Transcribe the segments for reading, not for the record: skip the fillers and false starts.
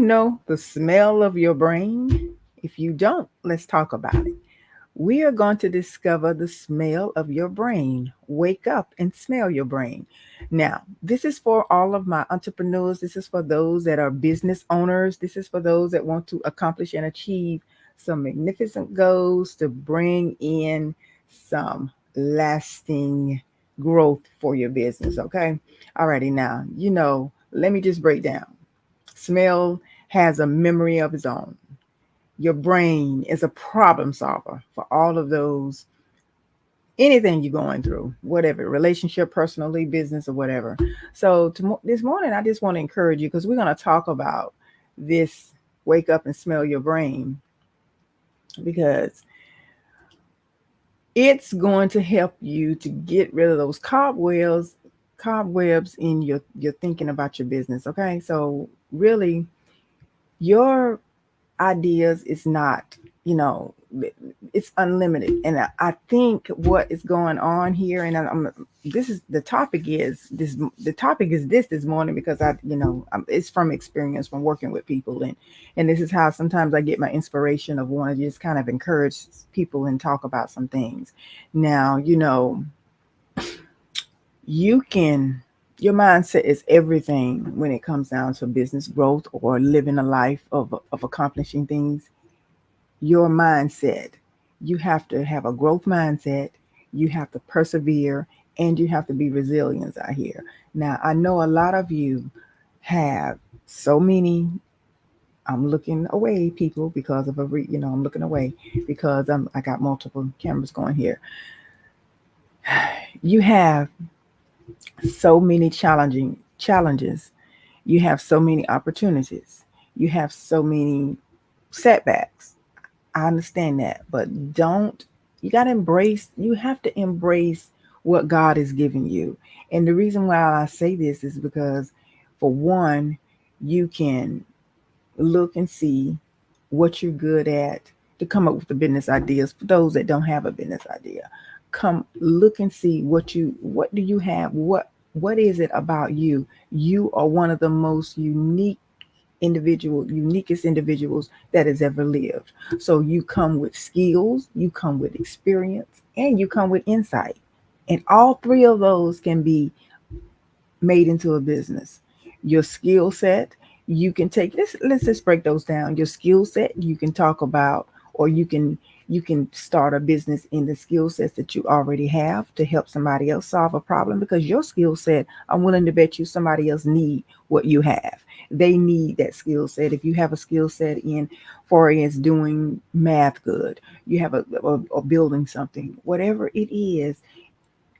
know the smell of your brain? If you don't, let's talk about it. We are going to discover the smell of your brain. Wake up and smell your brain. Now, this is for all of my entrepreneurs. This is for those that are business owners. This is for those that want to accomplish and achieve some magnificent goals to bring in some lasting growth for your business. Okay. Alrighty. Now, let me just break down. Smell has a memory of its own. Your brain is a problem solver for all of those, anything you're going through, whatever, relationship, personally, business, or whatever. So this morning, I just want to encourage you because we're going to talk about this wake up and smell your brain because it's going to help you to get rid of those cobwebs in your thinking about your business. Okay. So really your ideas is not, you know, it's unlimited. And I think what is going on here, and this is the topic is this. The topic is this morning because it's from experience from working with people, and this is how sometimes I get my inspiration of wanting to just kind of encourage people and talk about some things. Now, you can. Your mindset is everything when it comes down to business growth or living a life of accomplishing things. Your mindset. You have to have a growth mindset. You have to persevere and you have to be resilient out here. Now, I know a lot of you have so many. I'm looking away, people, because of I'm looking away because I got multiple cameras going here. You have so many challenges. You have so many opportunities. You have so many setbacks. I understand that, but you have to embrace what God has given you. And the reason why I say this is because, for one, you can look and see what you're good at to come up with the business ideas for those that don't have a business idea. Come look and see what do you have? What is it about you? You are one of the most uniquest individuals that has ever lived. So you come with skills, you come with experience, and you come with insight. And all three of those can be made into a business. Your skill set, you can take this, let's just break those down. Your skill set, you can talk about, or you can start a business in the skill sets that you already have to help somebody else solve a problem because your skill set, I'm willing to bet you somebody else need what you have. They need that skill set. If you have a skill set in for instance doing math good, you have a building something, whatever it is,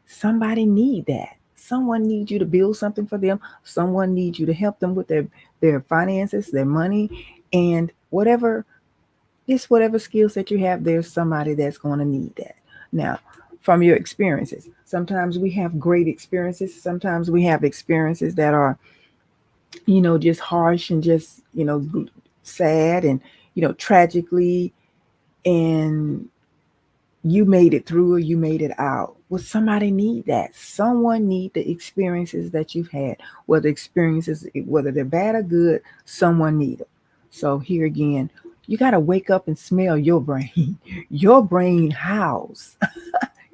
somebody need that. Someone needs you to build something for them. Someone needs you to help them with their finances, their money, and whatever skill set you have, there's somebody that's going to need that. Now, from your experiences, sometimes we have great experiences. Sometimes we have experiences that are, just harsh and just, sad and, tragically, and you made it through or you made it out. Well, somebody need that. Someone need the experiences that you've had, whether they're bad or good, someone need them. So here again, you got to wake up and smell your brain. Your brain house.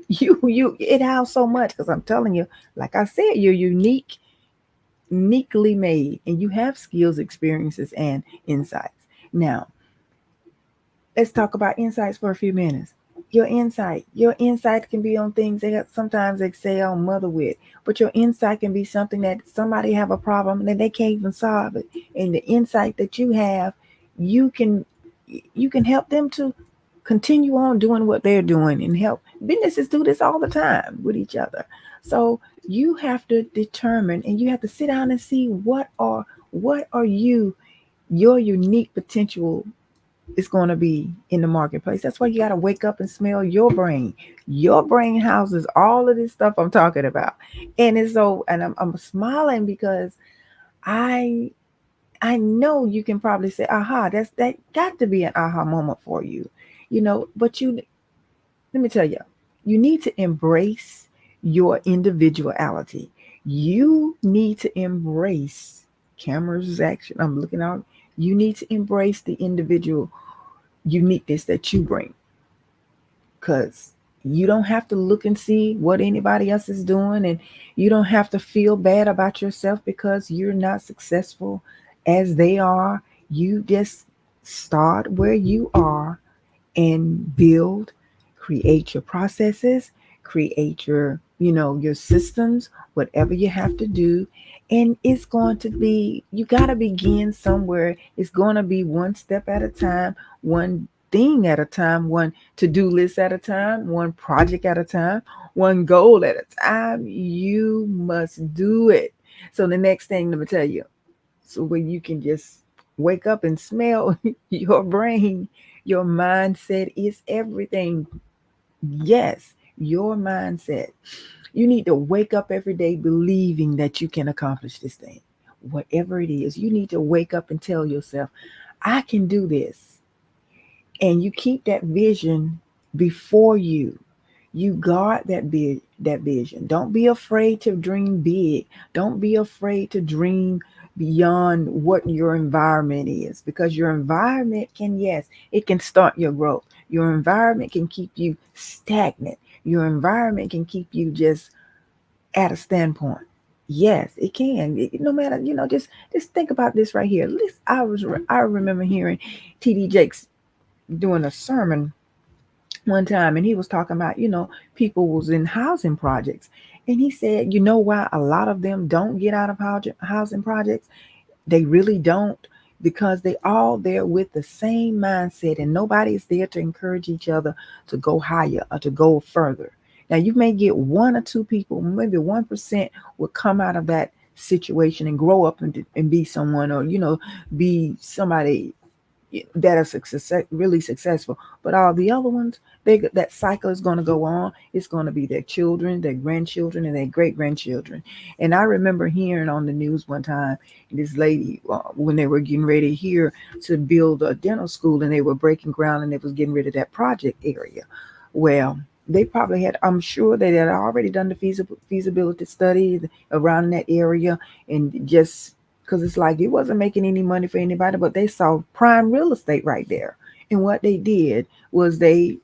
It house so much because I'm telling you, like I said, you're uniquely made, and you have skills, experiences, and insights. Now, let's talk about insights for a few minutes. Your insight can be on things that sometimes they say on mother with, but your insight can be something that somebody have a problem and they can't even solve it. And the insight that you have, you can you can help them to continue on doing what they're doing and help businesses do this all the time with each other. So you have to determine and you have to sit down and see what are your unique potential is going to be in the marketplace. That's why you got to wake up and smell your brain. Your brain houses all of this stuff I'm talking about. And it's so, and I'm smiling because I I know you can probably say, aha, that got to be an aha moment for you. But let me tell you, you need to embrace your individuality. You need to embrace cameras action. I'm looking out. You need to embrace the individual uniqueness that you bring, because you don't have to look and see what anybody else is doing, and you don't have to feel bad about yourself because you're not successful as they are. You just start where you are and build, create your processes, create your systems, whatever you have to do. And it's going to be, you got to begin somewhere. It's going to be one step at a time, one thing at a time, one to-do list at a time, one project at a time, one goal at a time. You must do it. So the next thing, let me tell you, so when you can just wake up and smell your brain, your mindset is everything. Yes, your mindset. You need to wake up every day believing that you can accomplish this thing, whatever it is. You need to wake up and tell yourself, I can do this. And you keep that vision before you. You guard that vision. Don't be afraid to dream big. Don't be afraid to dream beyond what your environment is, because your environment can, yes, it can start your growth. Your environment can keep you stagnant. Your environment can keep you just at a standpoint. Yes, it can. No matter, just think about this right here. I remember hearing TD Jakes doing a sermon one time, and he was talking about, people was in housing projects, and he said, why a lot of them don't get out of housing projects? They really don't, because they all there with the same mindset, and nobody's there to encourage each other to go higher or to go further. Now you may get one or two people, maybe 1% will come out of that situation and grow up and be someone, or be somebody that are really successful. But all the other ones, that cycle is going to go on. It's going to be their children, their grandchildren, and their great grandchildren. And I remember hearing on the news one time, this lady, when they were getting ready here to build a dental school, and they were breaking ground, and they was getting rid of that project area. Well, they probably had, I'm sure they had already done the feasibility study around that area, and just because it's like it wasn't making any money for anybody, but they saw prime real estate right there. And what they did was they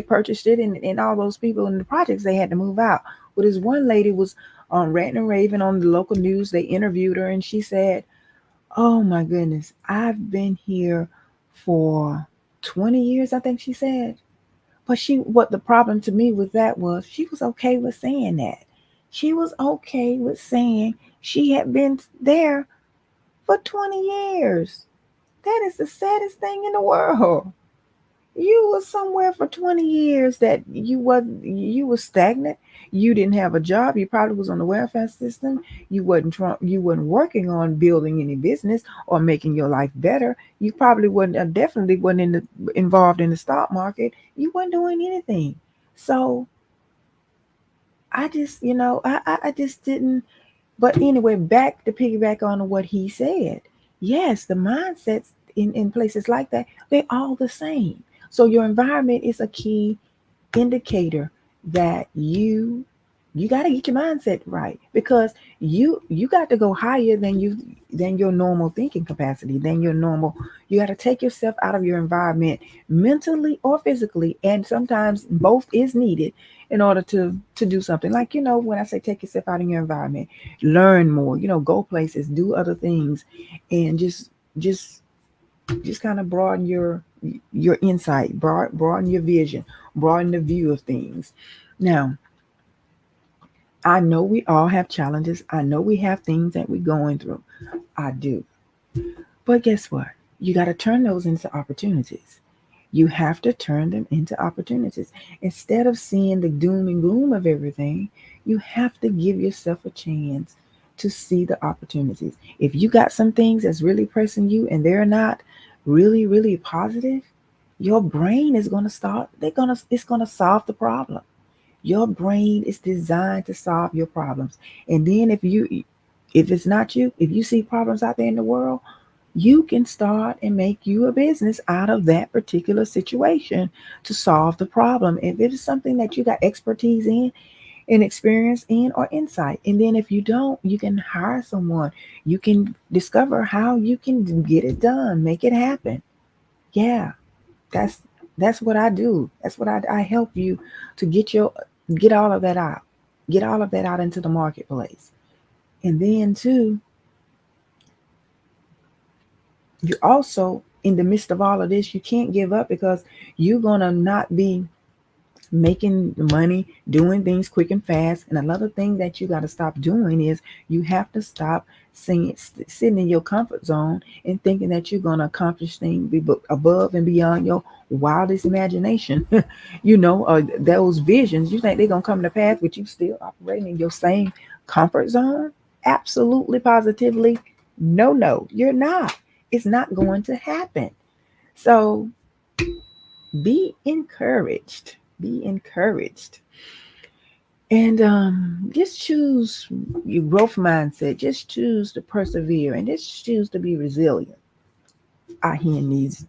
purchased it, and all those people in the projects, they had to move out. But this one lady was on Rant and Raven on the local news. They interviewed her, and she said, "Oh my goodness, I've been here for 20 years, I think she said." But what the problem to me with that was, she was okay with saying that. She was okay with saying she had been there for 20 years. That is the saddest thing in the world. You was somewhere for 20 years that you was stagnant. You didn't have a job. You probably was on the welfare system. You wasn't working on building any business or making your life better. You probably wasn't, definitely wasn't involved in the stock market. You wasn't doing anything. So I just, I just didn't. But anyway, back to piggyback on what he said. Yes, the mindsets in places like that, they're all the same. So your environment is a key indicator that you got to get your mindset right, because you got to go higher than your normal thinking capacity, than your normal. You got to take yourself out of your environment, mentally or physically, and sometimes both is needed in order to do something. Like, when I say take yourself out of your environment, learn more, go places, do other things, and just kind of broaden your insight, broaden your vision, broaden the view of things. Now, I know we all have challenges. I know we have things that we're going through. I do. But guess what? You got to turn those into opportunities. You have to turn them into opportunities. Instead of seeing the doom and gloom of everything, you have to give yourself a chance to see the opportunities. If you got some things that's really pressing you and they're not really, really positive, your brain is going to start, it's going to solve the problem. Your brain is designed to solve your problems. And then if it's not you, if you see problems out there in the world, you can start and make you a business out of that particular situation to solve the problem. If it is something that you got expertise in, in experience and or insight. And then if you don't, you can hire someone. You can discover how you can get it done, make it happen. Yeah, that's that's what I do. That's what I help you to get all of that out. Get all of that out into the marketplace. And then too, you also in the midst of all of this, you can't give up because you're gonna not be making money, doing things quick and fast. And another thing that you got to stop doing is you have to stop sitting in your comfort zone and thinking that you're going to accomplish things above and beyond your wildest imagination. Those visions, you think they're going to come to pass, but you still operating in your same comfort zone? Absolutely, positively, no, you're not. It's not going to happen. So be encouraged. Be encouraged. And just choose your growth mindset. Just choose to persevere and just choose to be resilient out here in these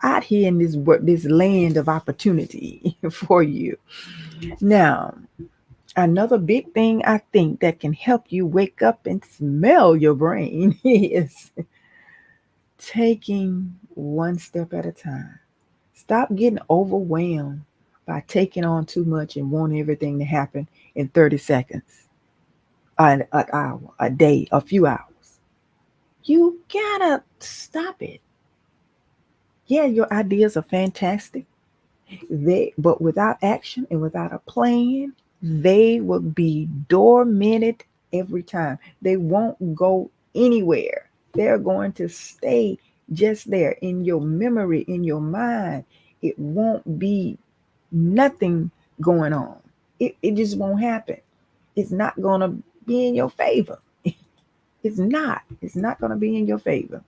out here in this land of opportunity for you. Now, another big thing I think that can help you wake up and smell your brain is taking one step at a time. Stop getting overwhelmed by taking on too much and wanting everything to happen in 30 seconds, an hour, a day, a few hours. You gotta stop it. Yeah, your ideas are fantastic. But without action and without a plan, they will be dormant every time. They won't go anywhere. They're going to stay just there in your memory, in your mind. It won't be nothing going on. It just won't happen. It's not going to be in your favor. It's not. It's not going to be in your favor.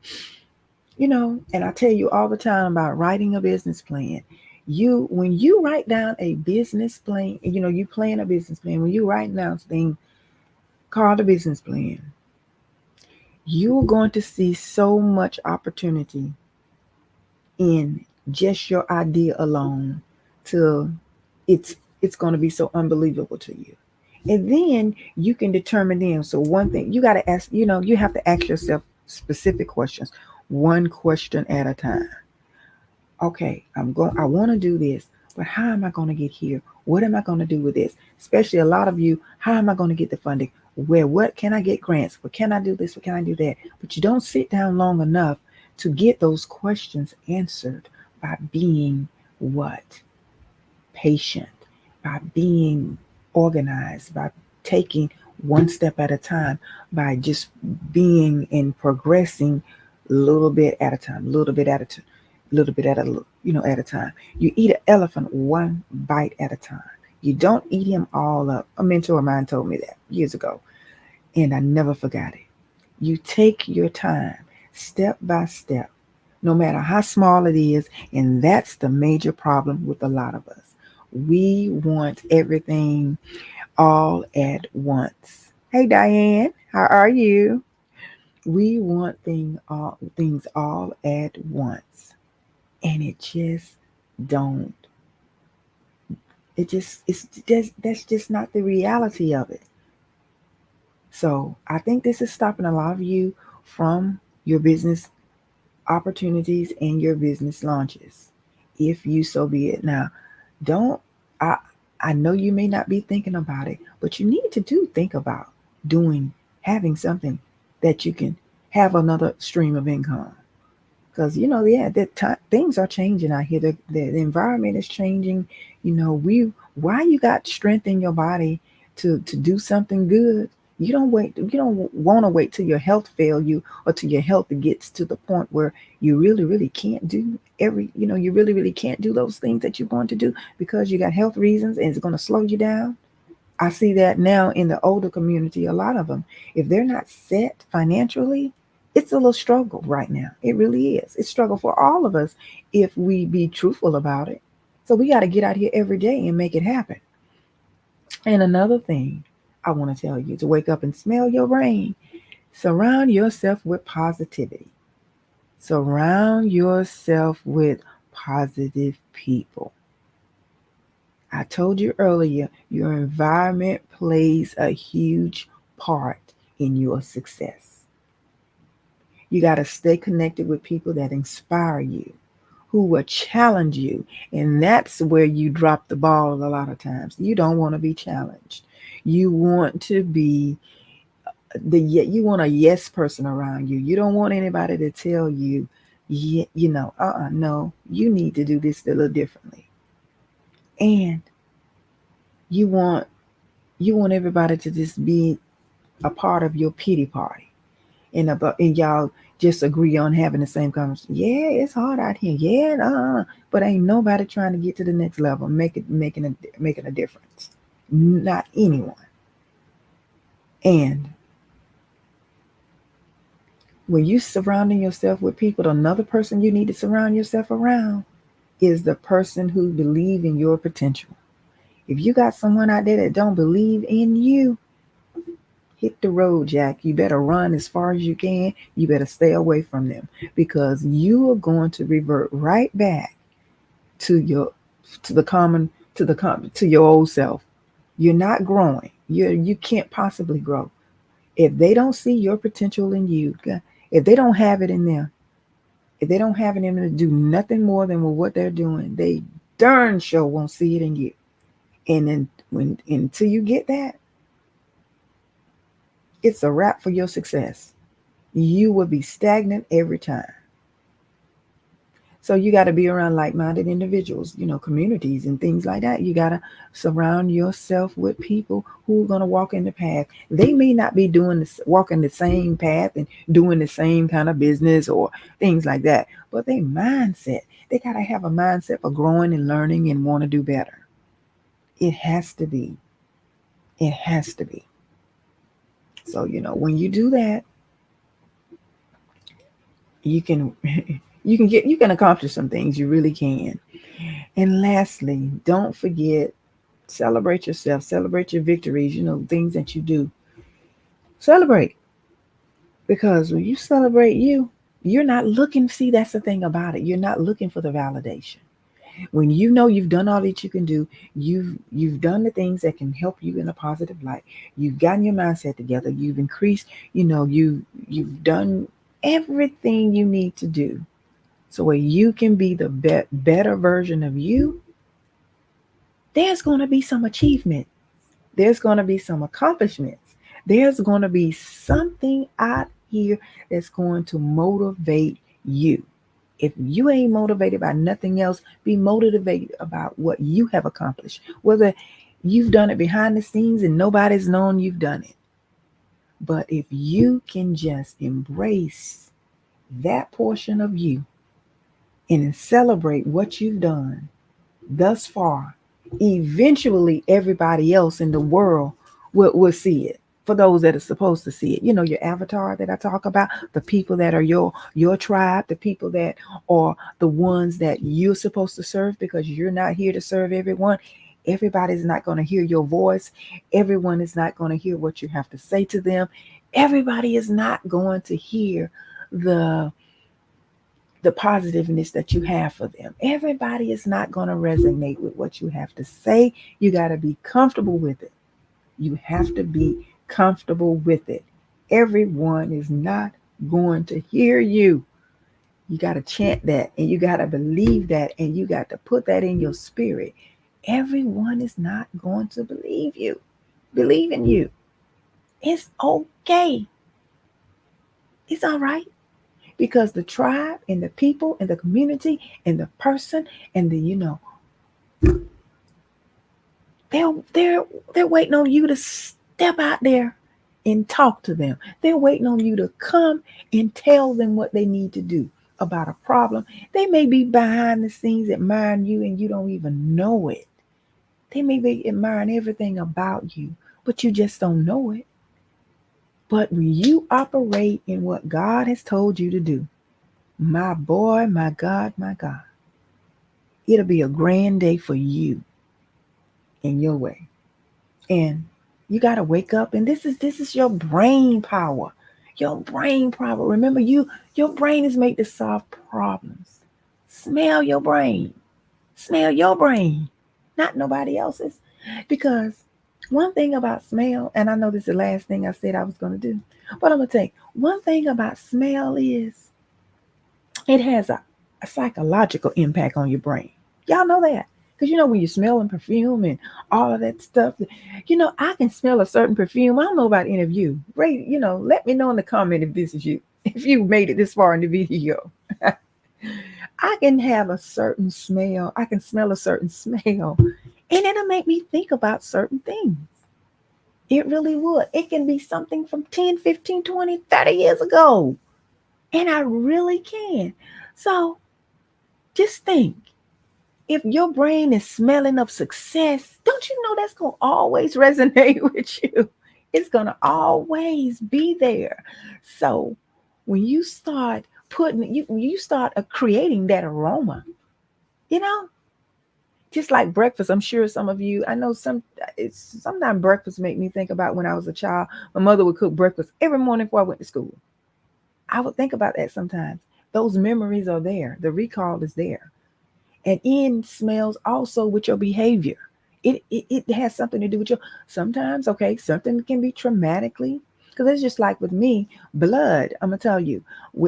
And I tell you all the time about writing a business plan. When you write down a business plan, you plan a business plan. When you write down thing called a business plan, you're going to see so much opportunity in just your idea alone till it's going to be so unbelievable to you. And then you can determine them. So one thing you got to ask, you have to ask yourself specific questions, one question at a time. Okay, I want to do this, but how am I going to get here? What am I going to do with this? Especially a lot of you, how am I going to get the funding? What can I get grants? What can I do this? What can I do that? But you don't sit down long enough to get those questions answered by being what? Patient, by being organized, by taking one step at a time, by just being and progressing little bit at a time, little bit at a time, little bit at a time. You eat an elephant one bite at a time. You don't eat him all up. A mentor of mine told me that years ago, and I never forgot it. You take your time, step by step, no matter how small it is, and that's the major problem with a lot of us. We want everything all at once. Hey Diane, how are you? We want things all at once. And it just don't. It's just that's just not the reality of it. So I think this is stopping a lot of you from your business opportunities and your business launches. If you so be it. Now, don't I I know you may not be thinking about it, but you need to think about doing having something that you can have another stream of income. Because yeah, things are changing out here. The environment is changing. Why you got strength in your body to do something good. You don't wait. You don't want to wait till your health fail you or till your health gets to the point where you really can't do you really can't do those things that you want to do because you got health reasons and it's going to slow you down. I see that now in the older community, a lot of them, if they're not set financially, it's a little struggle right now. It really is. It's struggle for all of us if we be truthful about it. So we got to get out here every day and make it happen. And another thing I want to tell you to wake up and smell your brain. Surround yourself with positivity. Surround yourself with positive people. I told you earlier, your environment plays a huge part in your success. You got to stay connected with people that inspire you, who will challenge you. And that's where you drop the ball a lot of times. You don't want to be challenged. You want to be you want a yes person around you. You don't want anybody to tell you, yeah, no, you need to do this a little differently. And you want everybody to just be a part of your pity party, and y'all just agree on having the same conversation. Yeah, it's hard out here. Yeah, but ain't nobody trying to get to the next level, making a difference. Not anyone. And when you surrounding yourself with people, another person you need to surround yourself around is the person who believe in your potential. If you got someone out there that don't believe in you, hit the road, Jack. You better run as far as you can. You better stay away from them, because you are going to revert right back to your to the common to your old self. You're not growing. You can't possibly grow if they don't see your potential in you. If they don't have it in them, if they don't have it in them to do nothing more than what they're doing, they darn sure won't see it in you. And then until you get that, it's a wrap for your success. You will be stagnant every time. So you got to be around like-minded individuals, communities and things like that. You got to surround yourself with people who are going to walk in the path. They may not be walking the same path and doing the same kind of business or things like that, but they got to have a mindset for growing and learning and want to do better. It has to be. It has to be. So, when you do that, you can you can accomplish some things. You really can. And lastly, don't forget, celebrate yourself, celebrate your victories, things that you do. Celebrate. Because when you celebrate you, you're not looking, see, that's the thing about it. You're not looking for the validation. When you know you've done all that you can do, you've done the things that can help you in a positive light. You've gotten your mindset together. You've increased, you've done everything you need to do so where you can be the better version of you. There's going to be some achievement. There's going to be some accomplishments. There's going to be something out here that's going to motivate you. If you ain't motivated by nothing else, be motivated about what you have accomplished. Whether you've done it behind the scenes and nobody's known you've done it. But if you can just embrace that portion of you and celebrate what you've done thus far, eventually everybody else in the world will see it. For those that are supposed to see it, your avatar that I talk about, the people that are your tribe, the people that are the ones that you're supposed to serve, because you're not here to serve everyone. Everybody's not going to hear your voice. Everyone is not going to hear what you have to say to them. Everybody is not going to hear the positiveness that you have for them. Everybody is not going to resonate with what you have to say. You got to be comfortable with it. You have to be comfortable with it. Everyone is not going to hear you. You got to chant that, and you got to believe that, and you got to put that in your spirit. Everyone is not going to believe you. Believe in you. It's okay. It's all right. Because the tribe and the people and the community and the person and they're waiting on you to step out there and talk to them. They're waiting on you to come and tell them what they need to do about a problem. They may be behind the scenes admiring you and you don't even know it. They may be admiring everything about you, but you just don't know it. But when you operate in what God has told you to do, my boy, my God, it'll be a grand day for you in your way. And you got to wake up, and this is your brain power. Your brain power. Remember, your brain is made to solve problems. Smell your brain. Smell your brain. not nobody else's. Because one thing about smell, and I know this is the last thing I said I was going to do, but I'm going to tell you, one thing about smell is it has a psychological impact on your brain. Y'all know that. Because when you're smelling perfume and all of that stuff, I can smell a certain perfume. I don't know about any of you. Rate, let me know in the comment if this is you, if you made it this far in the video. I can have a certain smell. I can smell a certain smell. And it'll make me think about certain things. It really would. It can be something from 10, 15, 20, 30 years ago. And I really can. So just think, if your brain is smelling of success, don't you know that's going to always resonate with you? It's going to always be there. So when you start you start creating that aroma, you know, just like breakfast. I'm sure some of you, I know sometimes breakfast make me think about when I was a child. My mother would cook breakfast every morning before I went to school. I would think about that sometimes. Those memories are there. The recall is there. And in smells also with your behavior. It has something to do with sometimes, okay, something can be traumatically, because it's just like with me, blood. I'm gonna tell you,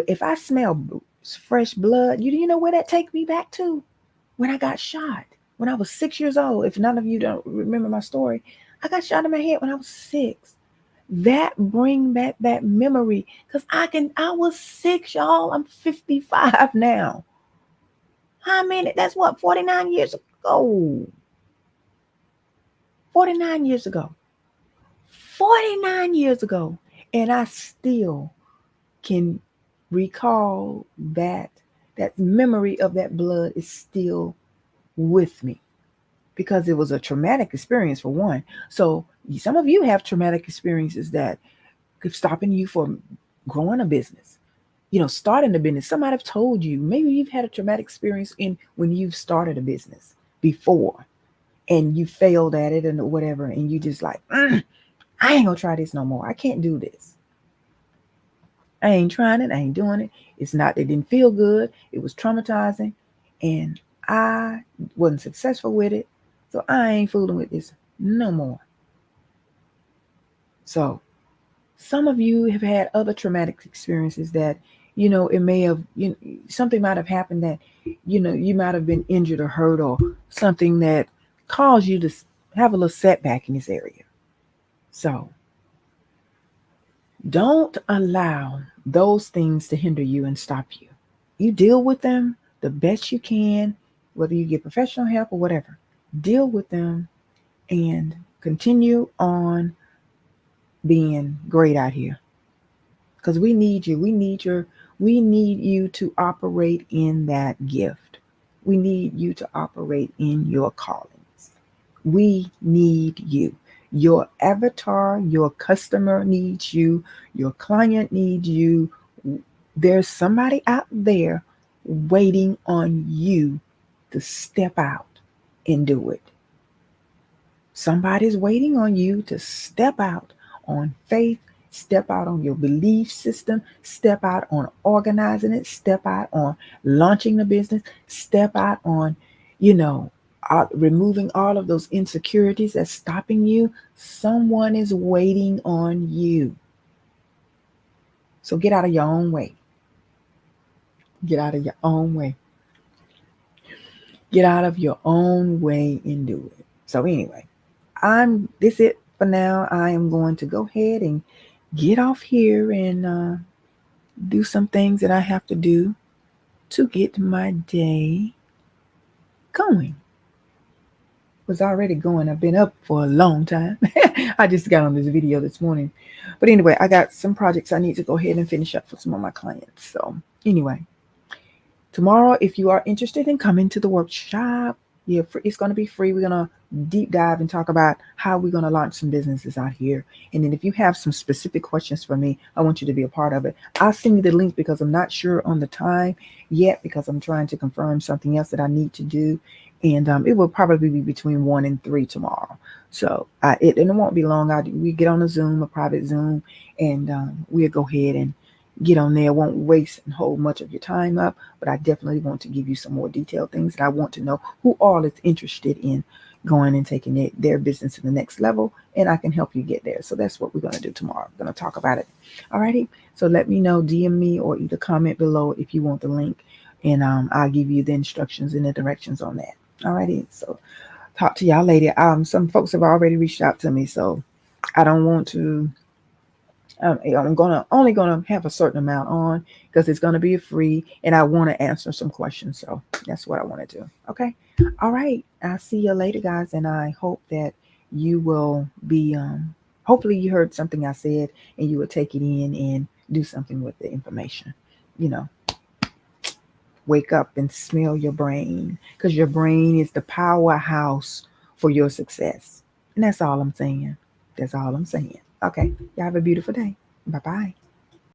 if I smell fresh blood, you know where that takes me back to? When I got shot when I was 6 years old. If none of you don't remember my story, I got shot in my head when I was 6. That bring back that memory, because I was 6, y'all. I'm 55 now. I mean, that's what, 49 years ago. 49 years ago. 49 years ago. And I still can recall that memory of that blood is still with me, because it was a traumatic experience for one. So some of you have traumatic experiences that could stopping you from growing a business, starting a business. Somebody have told you, maybe you've had a traumatic experience in when you've started a business before and you failed at it and whatever, and you just like, I ain't gonna try this no more. I can't do this. I ain't trying it. I ain't doing it. It didn't feel good. It was traumatizing, and I wasn't successful with it. So I ain't fooling with this no more. So some of you have had other traumatic experiences that, it may have, something might have happened that, you might have been injured or hurt, or something that caused you to have a little setback in this area. So don't allow those things to hinder you and stop you. You deal with them the best you can, whether you get professional help or whatever. Deal with them and continue on being great out here, because we need you. We need you to operate in that gift. We need you to operate in your callings. We need you. Your avatar, your customer needs you. Your client needs you. There's somebody out there waiting on you to step out and do it. Somebody's waiting on you to step out on faith, step out on your belief system, step out on organizing it, step out on launching the business, step out on, removing all of those insecurities that's stopping you. Someone is waiting on you. So get out of your own way. Get out of your own way. Get out of your own way and do it. So anyway, this it for now. I am going to go ahead and get off here and do some things that I have to do to get my day going. Was already going. I've been up for a long time. I just got on this video this morning. But anyway, I got some projects I need to go ahead and finish up for some of my clients. So anyway, tomorrow, if you are interested in coming to the workshop, it's going to be free. We're going to deep dive and talk about how we're going to launch some businesses out here. And then if you have some specific questions for me, I want you to be a part of it. I'll send you the link, because I'm not sure on the time yet, because I'm trying to confirm something else that I need to do. And it will probably be between 1 and 3 tomorrow. So it won't be long. We get on a private Zoom, and we'll go ahead and get on there. Won't waste and hold much of your time up, but I definitely want to give you some more detailed things that I want to know who all is interested in, going and taking their business to the next level, and I can help you get there. So that's what we're going to do tomorrow. I'm going to talk about it. Alrighty. So let me know, DM me, or either comment below if you want the link, and I'll give you the instructions and the directions on that. Alrighty. So talk to y'all later. Some folks have already reached out to me, so I don't want to. I'm only gonna have a certain amount on because it's gonna be free, and I want to answer some questions. So that's what I want to do. Okay. All right. I'll see you later, guys, and I hope that you will be. Hopefully, you heard something I said, and you will take it in and do something with the information. You know, wake up and smell your brain, because your brain is the powerhouse for your success. And that's all I'm saying. That's all I'm saying. Okay. Y'all have a beautiful day. Bye bye.